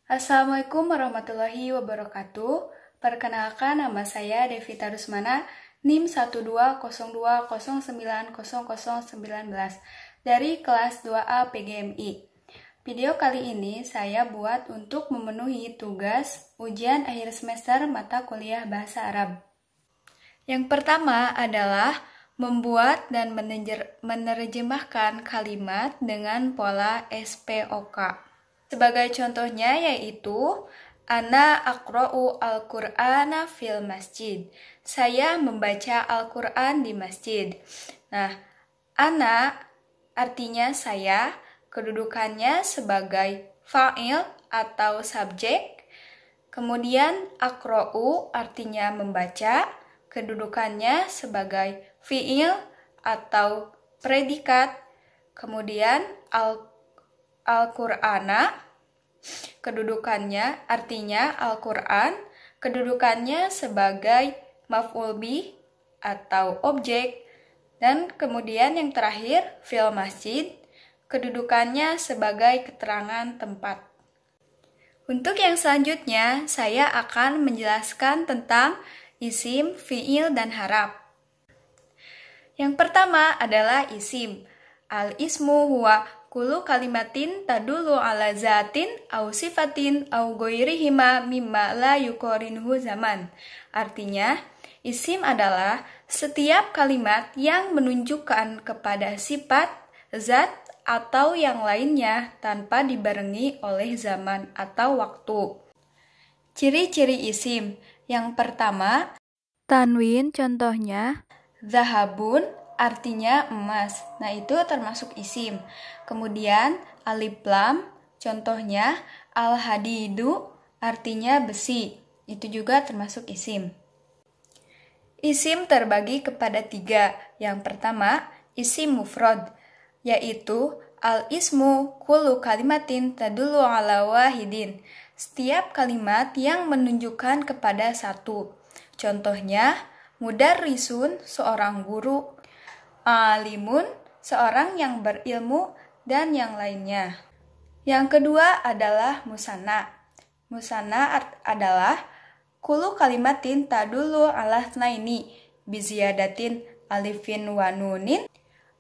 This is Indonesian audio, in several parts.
Assalamualaikum warahmatullahi wabarakatuh. Perkenalkan, nama saya Devita Rusmana, NIM 12020900019 dari kelas 2A PGMI. Video kali ini saya buat untuk memenuhi tugas ujian akhir semester mata kuliah Bahasa Arab. Yang pertama adalah membuat dan menerjemahkan kalimat dengan pola SPOK. Sebagai contohnya yaitu Ana aqra'u al-Qur'ana fil masjid. Saya membaca Al-Qur'an di masjid. Nah, ana artinya saya, kedudukannya sebagai fa'il atau subjek. Kemudian aqra'u artinya membaca, kedudukannya sebagai fi'il atau predikat. Kemudian Al-Qur'ana, kedudukannya artinya Al-Qur'an, kedudukannya sebagai maf'ul bih atau objek, dan kemudian yang terakhir fil masjid, kedudukannya sebagai keterangan tempat. Untuk yang selanjutnya, saya akan menjelaskan tentang isim, fi'il, dan haraf. Yang pertama adalah isim. Al-ismu huwa kullu kalimatin tadullu ala zatin au sifatin au ghairihima mimma la yuqarinuhu zaman. Artinya, isim adalah setiap kalimat yang menunjukkan kepada sifat, zat, atau yang lainnya tanpa dibarengi oleh zaman atau waktu. Ciri-ciri isim. Yang pertama, tanwin, contohnya zahabun, artinya emas. Nah, itu termasuk isim. Kemudian alif lam, contohnya al-hadidu, artinya besi. Itu juga termasuk isim. Isim terbagi kepada 3. Yang pertama, isim mufrad, yaitu al-ismu kullu kalimatin tadullu ala wahidin. Setiap kalimat yang menunjukkan kepada satu. Contohnya, mudarrisun, seorang guru, alimun, seorang yang berilmu, dan yang lainnya. Yang kedua adalah musanna. Musanna adalah kullu kalimatin tadullu ala tsnaini biziyadatin alifin wa nunin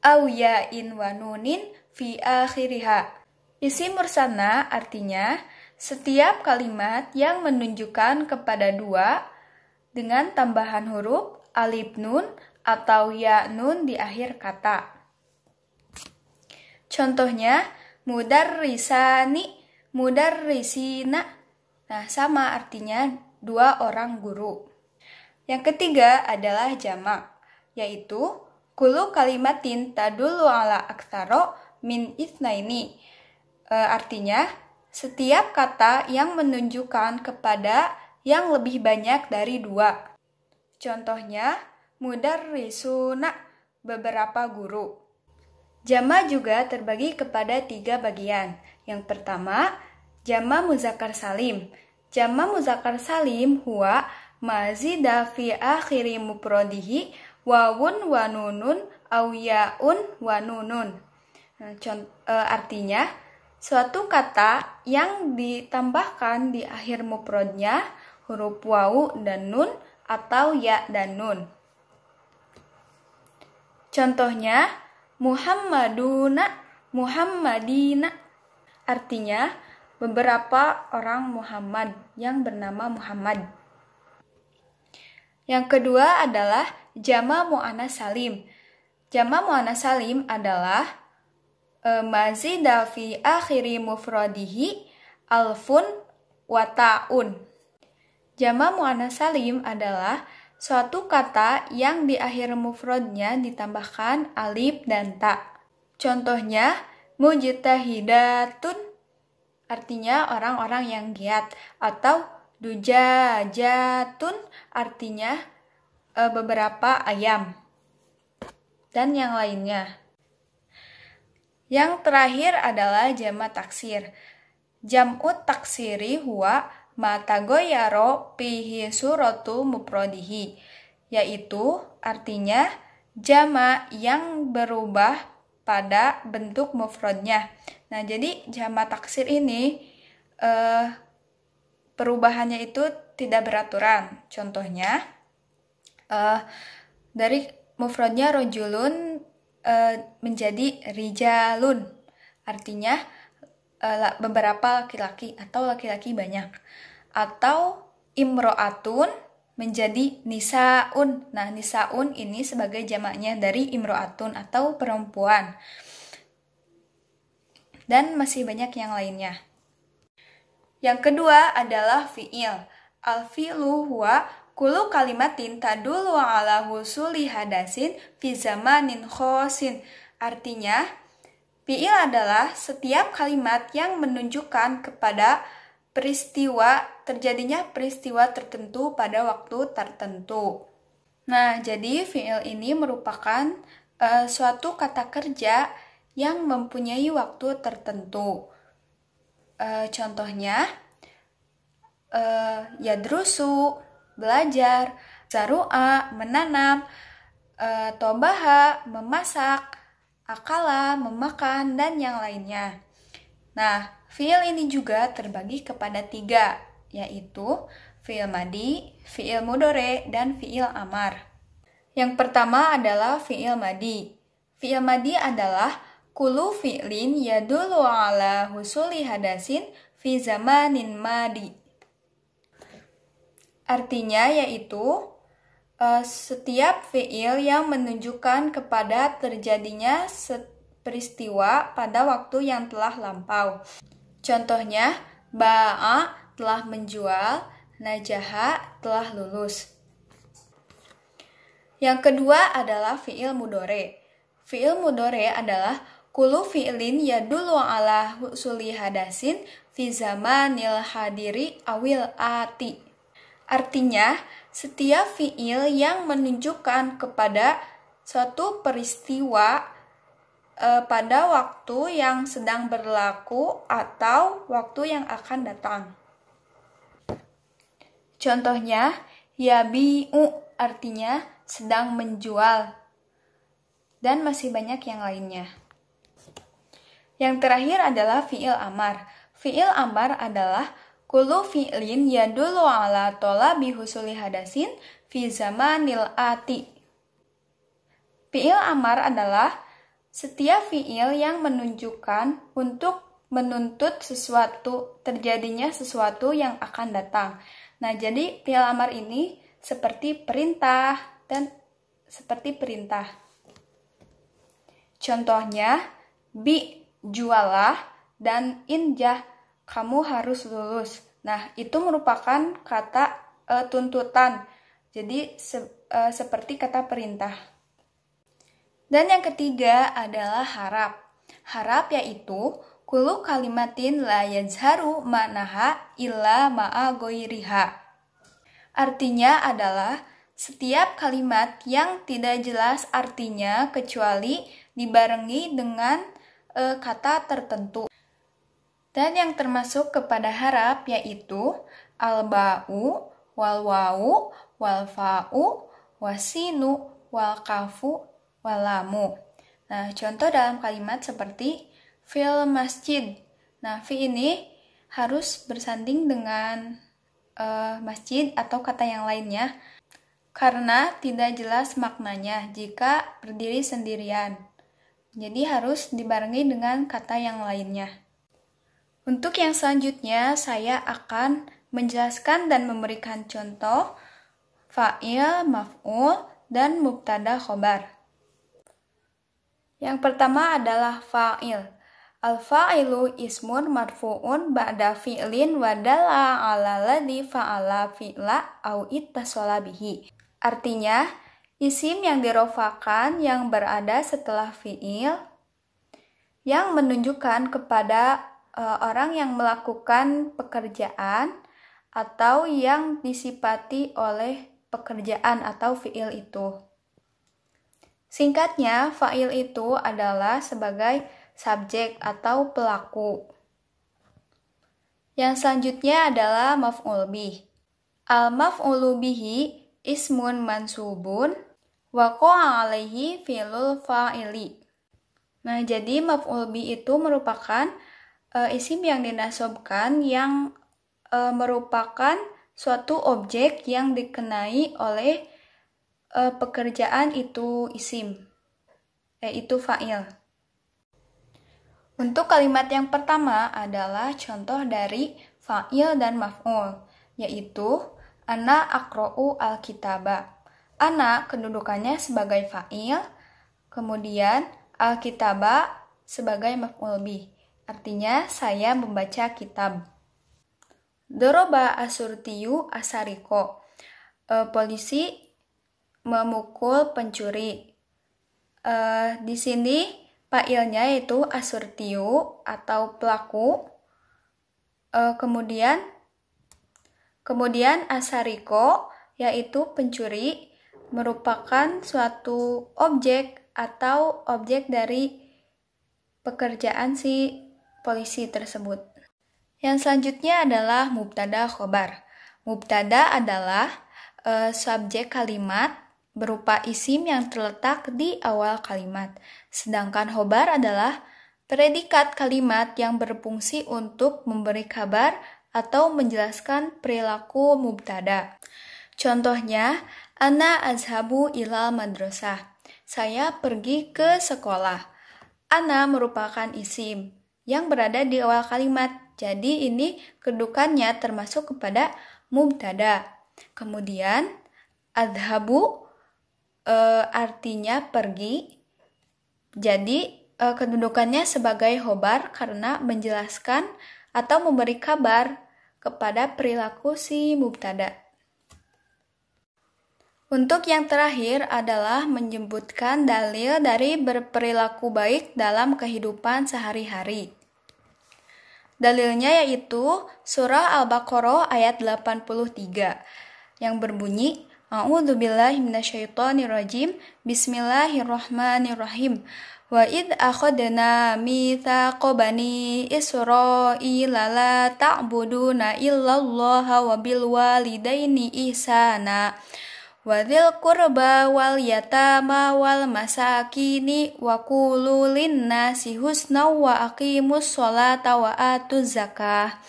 aw ya'in wa nunin fi akhiriha. Isim musanna artinya setiap kalimat yang menunjukkan kepada 2 dengan tambahan huruf alif nun atau ya nun di akhir kata. Contohnya, mudarrisani, mudarrisina. Nah, sama artinya 2 orang guru. Yang ketiga adalah jamak, yaitu kullu kalimatin tadullu ala aktsara min itsnaini. Artinya, setiap kata yang menunjukkan kepada yang lebih banyak dari 2. Contohnya, mudarrisuna, beberapa guru. Jama juga terbagi kepada 3 bagian. Yang pertama, jama muzakkar salim. Jama muzakkar salim huwa mazida fi akhiri mufradihi wawun wa nunun aw yaun wa nunun. Artinya, suatu kata yang ditambahkan di akhir mufradnya huruf wawu dan nun atau ya dan nun. Contohnya, Muhammaduna, Muhammadina, artinya beberapa orang Muhammad yang bernama Muhammad. Yang kedua adalah jama muannas salim. Jama muannas salim adalah mazida fi akhiri mufradihi alfun wa ta'un. Jama muannas salim adalah suatu kata yang di akhir mufradnya ditambahkan alif dan ta. Contohnya, mujtahidatun, artinya orang-orang yang giat, atau dujajatun, artinya beberapa ayam, dan yang lainnya. Yang terakhir adalah jama taksir. Jam'ut taksiri huwa ma tagoyaro pihi suratu mufradihi, yaitu artinya jama yang berubah pada bentuk mufradnya. Nah, jadi jama taksir ini perubahannya itu tidak beraturan. Contohnya, dari mufradnya rojulun menjadi rijalun. Artinya beberapa laki-laki atau laki-laki banyak. Atau imro'atun menjadi nisaun. Nah, nisaun ini sebagai jamaknya dari imro'atun atau perempuan. Dan masih banyak yang lainnya. Yang kedua adalah fi'il. Al-fi'lu huwa kullu kalimatin tadullu ala husuli hadasin fi zamanin khosin. Artinya, fi'il adalah setiap kalimat yang menunjukkan kepada terjadinya peristiwa tertentu pada waktu tertentu. Nah, jadi fi'il ini merupakan suatu kata kerja yang mempunyai waktu tertentu. Contohnya, yadrusu, belajar, zaru'a, menanam, tobaha, memasak, akala, memakan, dan yang lainnya. Nah, fi'il ini juga terbagi kepada 3, yaitu fi'il madi, fi'il mudhari, dan fi'il amar. Yang pertama adalah fi'il madi. Fi'il madi adalah kullu fi'lin yadullu ala husuli hadasin fi zamanin madi. Artinya yaitu setiap fi'il yang menunjukkan kepada terjadinya peristiwa pada waktu yang telah lampau. Contohnya, ba'a telah menjual, najaha telah lulus. Yang kedua adalah fi'il mudhari. Fi'il mudhari adalah kullu fi'lin yadullu ala husuli hadasin fi zamanil hadiri awil ati. Artinya, setiap fi'il yang menunjukkan kepada suatu peristiwa pada waktu yang sedang berlaku atau waktu yang akan datang. Contohnya, yabi'u artinya sedang menjual. Dan masih banyak yang lainnya. Yang terakhir adalah fi'il amar. Fi'il amar adalah kullu fi'lin yadullu ala talabi husuli hadasin fi zamanil ati. Fi'il amar adalah setiap fi'il yang menunjukkan untuk menuntut terjadinya sesuatu yang akan datang. Nah, jadi fi'il amar ini seperti perintah dan seperti perintah. Contohnya, bi jualah dan injah kamu harus lulus. Nah, itu merupakan kata tuntutan. Jadi seperti kata perintah. Dan yang ketiga adalah harap. Harap yaitu kullu kalimatin la yazharu ma'naha illa ma'a ghairiha. Artinya adalah setiap kalimat yang tidak jelas artinya kecuali dibarengi dengan kata tertentu. Dan yang termasuk kepada harap yaitu al-ba'u, wal-wa'u, wal-fa'u, wasinu, wal-kafu, wal-lamu. Nah, contoh dalam kalimat seperti fil masjid. Nah, fi ini harus bersanding dengan masjid atau kata yang lainnya karena tidak jelas maknanya jika berdiri sendirian. Jadi harus dibarengi dengan kata yang lainnya. Untuk yang selanjutnya, saya akan menjelaskan dan memberikan contoh fa'il, maf'ul, dan mubtada khobar. Yang pertama adalah fa'il. Al-fa'ilu ismun marfu'un ba'da fi'lin wa dalla 'ala ladzi fa'ala fi'la au ittasala bihi. Artinya, isim yang dirofakan yang berada setelah fi'il yang menunjukkan kepada orang yang melakukan pekerjaan atau yang disifati oleh pekerjaan atau fi'il itu. Singkatnya, fa'il itu adalah sebagai subjek atau pelaku. Yang selanjutnya adalah maf'ul bih. Al-maf'ulu bihi ismun mansubun waqa'a alaihi fi'lul fa'ili. Nah, jadi maf'ul bih itu merupakan isim yang dinasobkan yang merupakan suatu objek yang dikenai oleh pekerjaan itu isim, yaitu fa'il. Untuk kalimat yang pertama adalah contoh dari fa'il dan maf'ul, yaitu ana aqra'u al-kitaba. Ana kedudukannya sebagai fa'il, kemudian al-kitaba sebagai maf'ul bih. Artinya saya membaca kitab. Doroba asurtiyu asariko. Polisi memukul pencuri. Di sini fa'ilnya yaitu asurtiu atau pelaku. Kemudian asariko yaitu pencuri merupakan suatu objek atau objek dari pekerjaan si polisi tersebut. Yang selanjutnya adalah mubtada khobar. Mubtada adalah subjek kalimat berupa isim yang terletak di awal kalimat. Sedangkan khobar adalah predikat kalimat yang berfungsi untuk memberi kabar atau menjelaskan perilaku mubtada. Contohnya, ana azhabu ilal madrasah. Saya pergi ke sekolah. Ana merupakan isim yang berada di awal kalimat. Jadi ini kedudukannya termasuk kepada mubtada. Kemudian adhabu artinya pergi. Jadi kedudukannya sebagai khobar karena menjelaskan atau memberi kabar kepada perilaku si mubtada. Untuk yang terakhir adalah menyebutkan dalil dari berperilaku baik dalam kehidupan sehari-hari. Dalilnya yaitu surah Al-Baqarah ayat 83 yang berbunyi A'udzubillahi minasyaitonirrajim. Bismillahirrahmanirrahim. Wa id akhadna mitsaqa bani Israila la ta'buduna illallaha wa bil walidaini ihsana. Wa dzil qurba wal yatama wal masakini wa qulu linnasi husna wa aqimus sholata wa atuz zakah.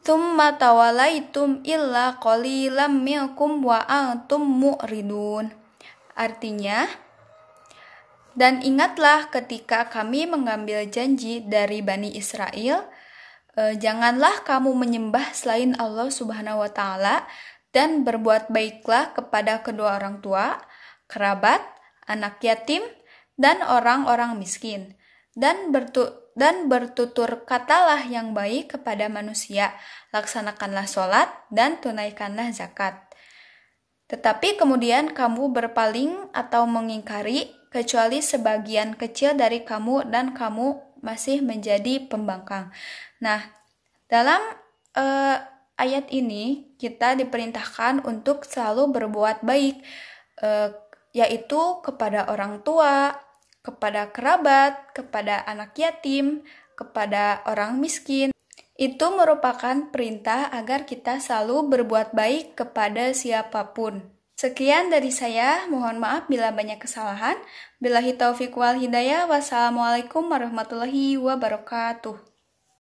Tsumma tawallaitum illa qalilam minkum wa antum mu'ridun. Artinya, dan ingatlah ketika kami mengambil janji dari Bani Israel, janganlah kamu menyembah selain Allah Subhanahu wa Ta'ala, dan berbuat baiklah kepada kedua orang tua, kerabat, anak yatim, dan orang-orang miskin. Dan bertutur katalah yang baik kepada manusia, laksanakanlah sholat, dan tunaikanlah zakat. Tetapi kemudian kamu berpaling atau mengingkari, kecuali sebagian kecil dari kamu, dan kamu masih menjadi pembangkang. Nah, dalam ayat ini kita diperintahkan untuk selalu berbuat baik, yaitu kepada orang tua, kepada kerabat, kepada anak yatim, kepada orang miskin. Itu merupakan perintah agar kita selalu berbuat baik kepada siapapun. Sekian dari saya, mohon maaf bila banyak kesalahan. Billahi taufiq wal hidayah. Wassalamualaikum warahmatullahi wabarakatuh.